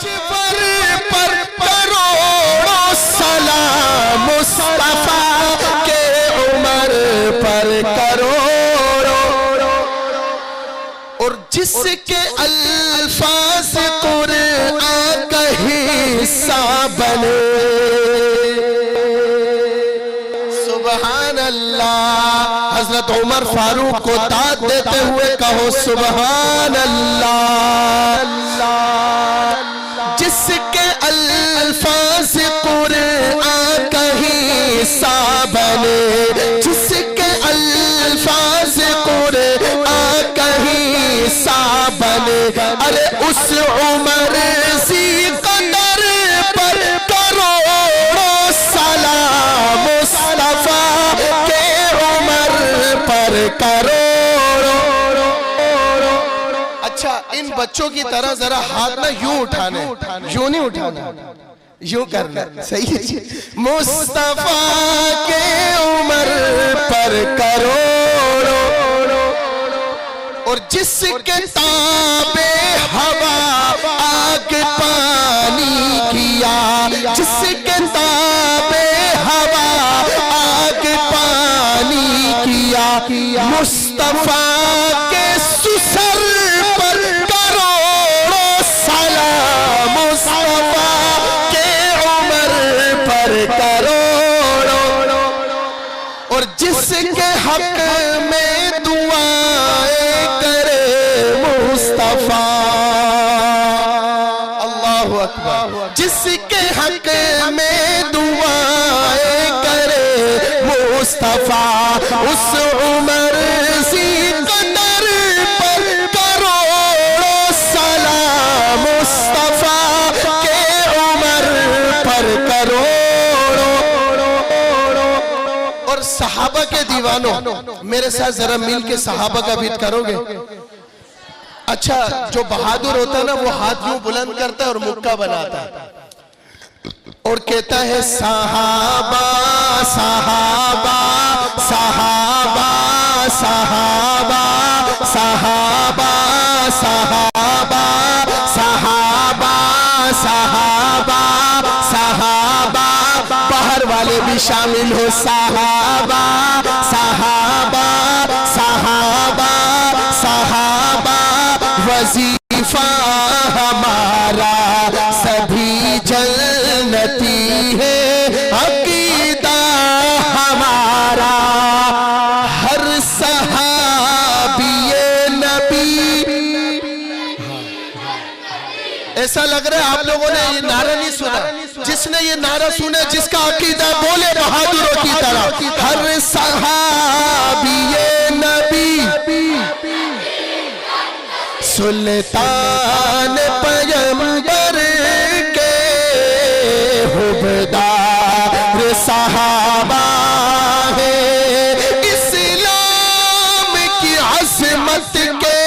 پر کروڑوں سلام مصطفیٰ کے عمر پر کروڑوں، اور جس کے الفاظ قرآن کا حصہ بنے، سبحان اللہ۔ حضرت عمر فاروق کو داد دیتے ہوئے کہو سبحان اللہ۔ جس کے الفاظ قرآن کا حصہ بنے، جس کے الفاظ قرآن کا حصہ بنے، ارے اس عمر سی قدر پر کروڑوں سلام مصطفیٰ کے عمر پر کروڑوں۔ اچھا ان بچوں کی طرح ذرا ہاتھ نہ یوں اٹھانے، یوں نہیں اٹھانا، یوں کرنا، صحیح ہے؟ مصطفیٰ کے عمر پر کروڑوں، اور جس کے تابع ہوا آگ پانی کیا، جس کے تابع ہوا آگ پانی کیا، مصطفیٰ کے سسر پر کروڑوں سلام مصطفیٰ کے عمر پر کروڑوں، اور جس کے حق میں دعائیں کرے مصطفیٰ، اللہ اکبر، جس کے حق میں دعائیں کرے مصطفیٰ، اس عمر سی قدر پر کروڑوں سلام مصطفیٰ کے عمر پر کروڑوں۔ اور صحابہ کے دیوانوں میرے ساتھ ذرا مل کے صحابہ کا بیت کرو گے؟ اچھا جو بہادر ہوتا ہے نا وہ ہاتھ یوں بلند کرتا ہے اور مکہ بناتا ہے اور کہتا ہے صحابہ صحابہ صحابہ صحابہ صحابہ صحابہ صحابہ صحابہ صحابہ، باہر والے بھی شامل ہو، صحابہ صحابہ صحابہ صحابہ، وظیفہ ہمارا سبھی جنتی ہے، عقیدہ ہمارا ہر صحابی نبی۔ ایسا لگ رہا ہے آپ لوگوں نے یہ نعرہ نہیں سنا، جس نے یہ نعرہ سنا جس کا عقیدہ بولے بہادروں کی طرح، ہر صحابی نبی سلطان پیغمبر کے حبدار صحابہ ہے، اسلام کی عظمت کے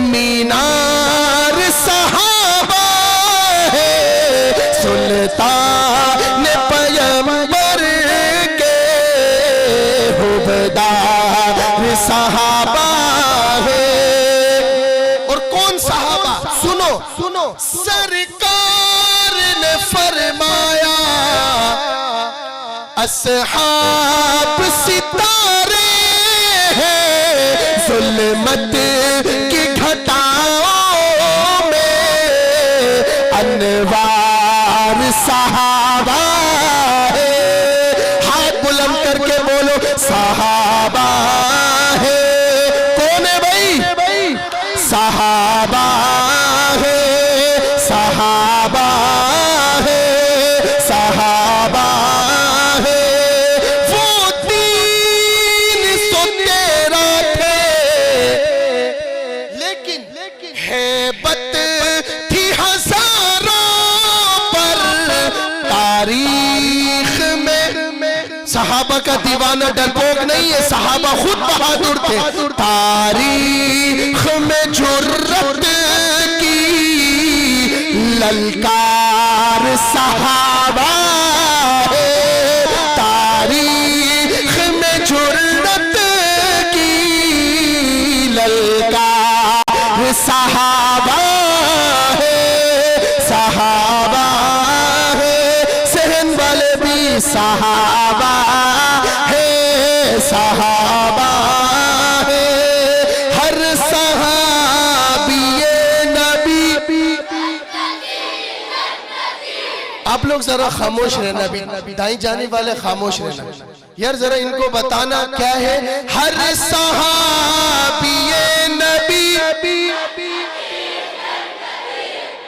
مینار صحابہ ہے، سلطان پیغمبر کے حبدار صحابہ ہے۔ سنو سرکار نے فرمایا اصحاب ستارے ہیں، ظلمت کی گھٹاؤں میں انوار صحابہ ہے، ہاتھ بلند کر کے بولو صحابہ ہے، کون ہے بھائی؟ صحابہ ہے، صحابہ ہے، صحابہ ہے، وہ دین سو تیرا تھے لیکن ہیبت تھی ہزاروں پر، تاریخ میں صحابہ کا دیوانہ ڈرپوک نہیں ہے، صحابہ خود بہادر تھے، تاریخ میں جرت کی للکار صحابہ ہے، تاریخ میں جرت کی للکار صحابہ ہے، صحابہ ہے صحابہ ہے ہر صحابی نبی. آپ لوگ ذرا خاموش رہنا، دائیں جانے والے خاموش رہنا یار، ذرا ان کو بتانا کیا ہے ہر صحابی نبی.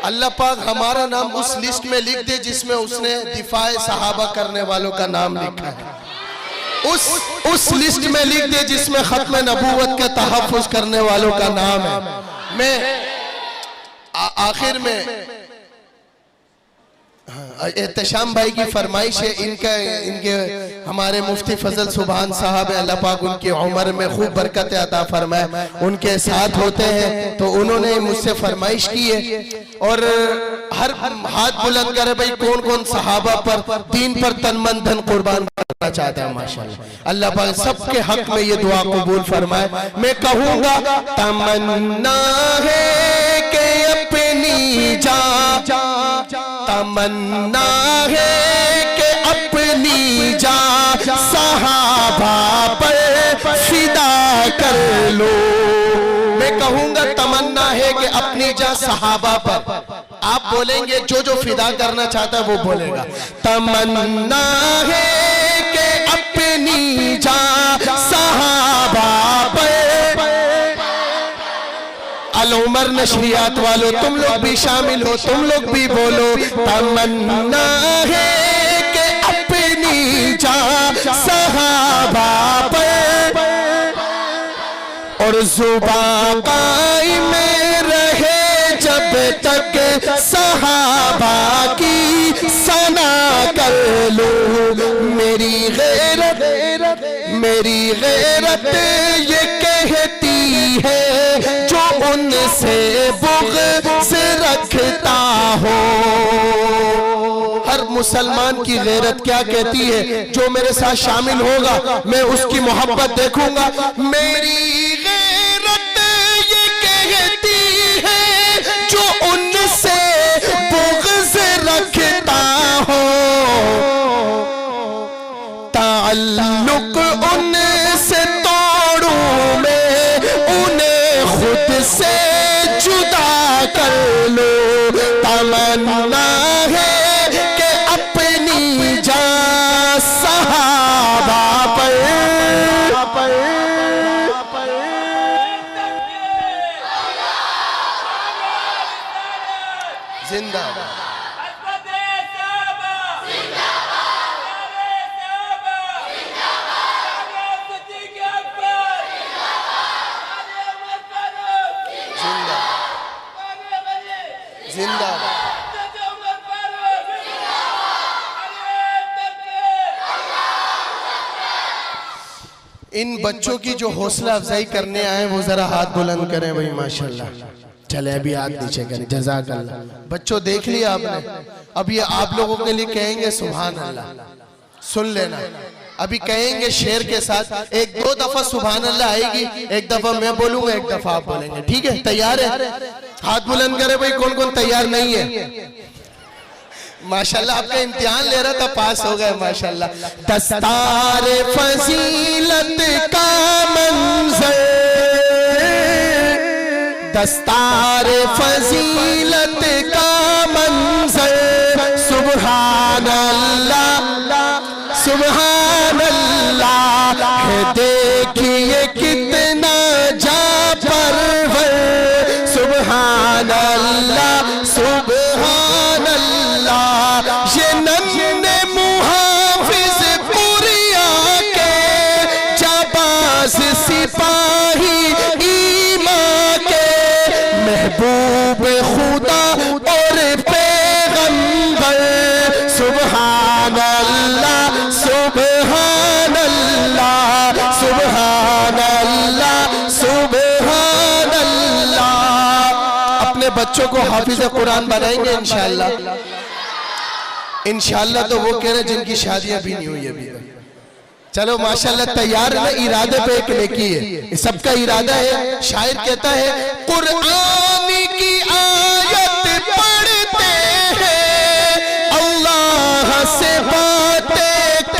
اللہ پاک ہمارا نام اس لسٹ میں لکھ دے جس میں اس نے دفاع صحابہ کرنے والوں کا نام لکھا ہے، اس لسٹ میں لکھ دے جس میں ختم نبوت کے تحفظ کرنے والوں کا نام ہے. میں آخر میں احتشام بھائی کی فرمائش ہے، ان کے ہمارے مفتی فضل سبحان صاحب ہیں، اللہ پاک ان کی عمر میں خوب برکت عطا فرمائے، ان کے ساتھ ہوتے ہیں تو انہوں نے مجھ سے فرمائش کی ہے اور ہر ہاتھ بلند کرے بھائی کون کون صحابہ پر دین پر تن من دھن قربان کرنا چاہتا ہے. ماشاءاللہ اللہ پاک سب کے حق میں یہ دعا قبول فرمائے. میں کہوں گا تمنا ہے کہ اپنی جان، تمنا ہے کہ اپنی جان صحابہ پر فدا کر لو. میں کہوں گا تمنا ہے کہ اپنی جان صحابہ پر، آپ بولیں گے جو فدا کرنا چاہتا ہے وہ بولے گا. تمنا ہے کہ اپنی جان صحابہ پر. العمر نشریات والو تم لوگ بھی شامل ہو، تم لوگ بھی بولو تمنا ہے کہ اپنی جان صحابہ پر اور زبان قائم رہے جب تک صحابہ کی ثنا کر لو. میری غیرت یہ کہتی ہے جو ان سے بغض رکھتا ہو. ہر مسلمان کی غیرت کیا کہتی ہے؟ جو میرے ساتھ شامل ہوگا میں اس کی محبت دیکھوں گا. میری غیرت یہ کہتی ہے جو ان سے بغض رکھتا ہو. تعلق ان سے توڑوں میں انہیں خود سے جدا کر لو. تمنا ہے کہ اپنی جان صحابہ پر. زندہ زندہ ان بچوں کی جو حوصلہ افزائی کرنے آئے وہ ذرا ہاتھ بلند کریں بھائی. ماشاءاللہ چلے ابھی ہاتھ نیچے کریں. جزاک اللہ. بچوں دیکھ لیا آپ نے، اب یہ آپ لوگوں کے لیے کہیں گے سبحان اللہ. سن لینا ابھی کہیں گے شعر کے ساتھ، ایک دو دفعہ سبحان اللہ آئے گی، ایک دفعہ میں بولوں گا ایک دفعہ آپ بولیں گے. ٹھیک ہے؟ تیار ہے؟ ہاتھ بلند کرے بھائی کون کون تیار نہیں ہے. ماشاءاللہ آپ کا امتحان لے رہا تھا پاس ہو گئے ماشاءاللہ. دستار فضیلت کا منظر، دستار فضیلت کا منظر، سبحان اللہ سبحان اللہ ہے. دیکھیے کتنا جا پرور، سبحان اللہ سبحان اللہ. یہ نمن محافظ پوریا کے جباز سپاہی ایمان کے، محبوب خدا اور پیغمبر، سبحان اللہ سبحان اللہ سبحان اللہ سبحان اللہ. اپنے بچوں کو حافظ قرآن بنائیں گے انشاءاللہ. انشاءاللہ تو وہ کہہ رہے جن کی شادیاں بھی نہیں ہوئی ابھی. چلو ماشاءاللہ تیار ہے. ارادے پہ ایک نیکی ہے، سب کا ارادہ ہے. شاعر کہتا ہے قرآن کی آیت پڑھتے ہیں، اللہ سے باتیں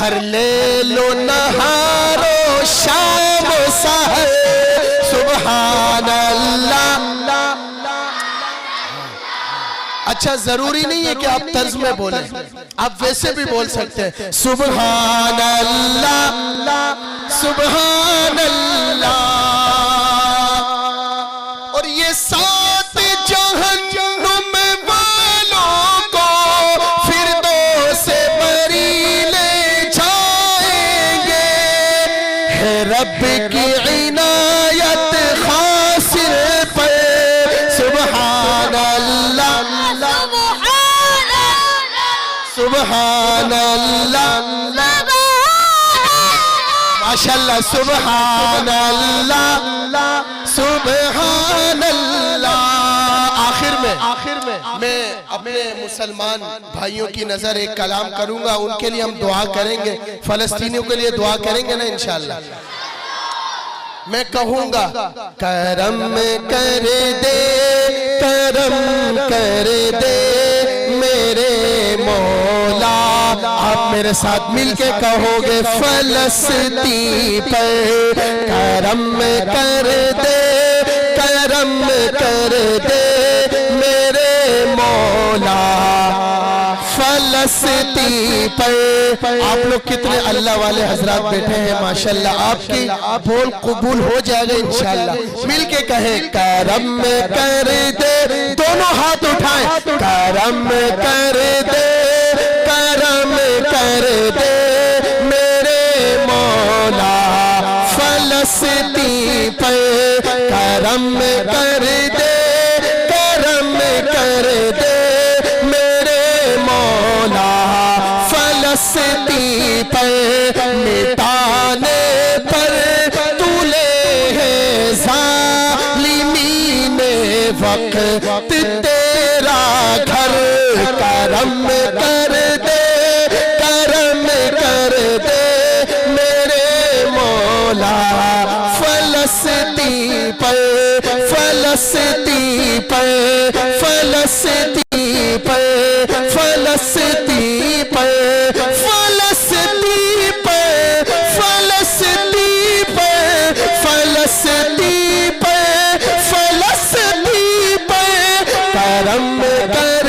ہر لیل و نہار و شام و سحر سبحان اللہ. اچھا ضروری نہیں ہے کہ آپ طرز میں بولیں, آپ ویسے بھی بول سکتے ہیں سبحان اللہ سبحان اللہ. اور یہ سات جہنم والوں کو فردوس بری لے جائیں گے. ہے رب کی عنایت خاص پر سبحان اللہ سبحان اللہ ماشاءاللہ سبحان اللہ سبحان اللہ. آخر میں اپنے مسلمان بھائیوں کی نظر ایک کلام کروں گا, ان کے لیے ہم دعا کریں گے, فلسطینیوں کے لیے دعا کریں گے نا انشاءاللہ. میں کہوں گا کرم کر دے کرم کر دے میرے مولا. آپ میرے ساتھ مل کے کہو گے فلسطین پر کرم کر دے کرم کر دے میرے مولا. فلسطین پر آپ لوگ کتنے اللہ والے حضرات بیٹھے ہیں ماشاءاللہ, آپ کی بول قبول ہو جائے گا انشاءاللہ. مل کے کہیں کرم کر دے, دونوں ہاتھ اٹھائیں, کرم کر دے کرم کر دے میرے مولا. فلسطین پر کرم کر دے کرم کر دے میرے مولا. فلسطین پر مٹانے پر تولے ہے ظالمین وقت تیرا گھر. کرم کر دے کرم کر دے میرے مولا. فلسطین پر فلسطین پر فلسطین پر فلسطین پر فلسطین پر فلسطین پر فلسطین پر فلسطین پر کرم کر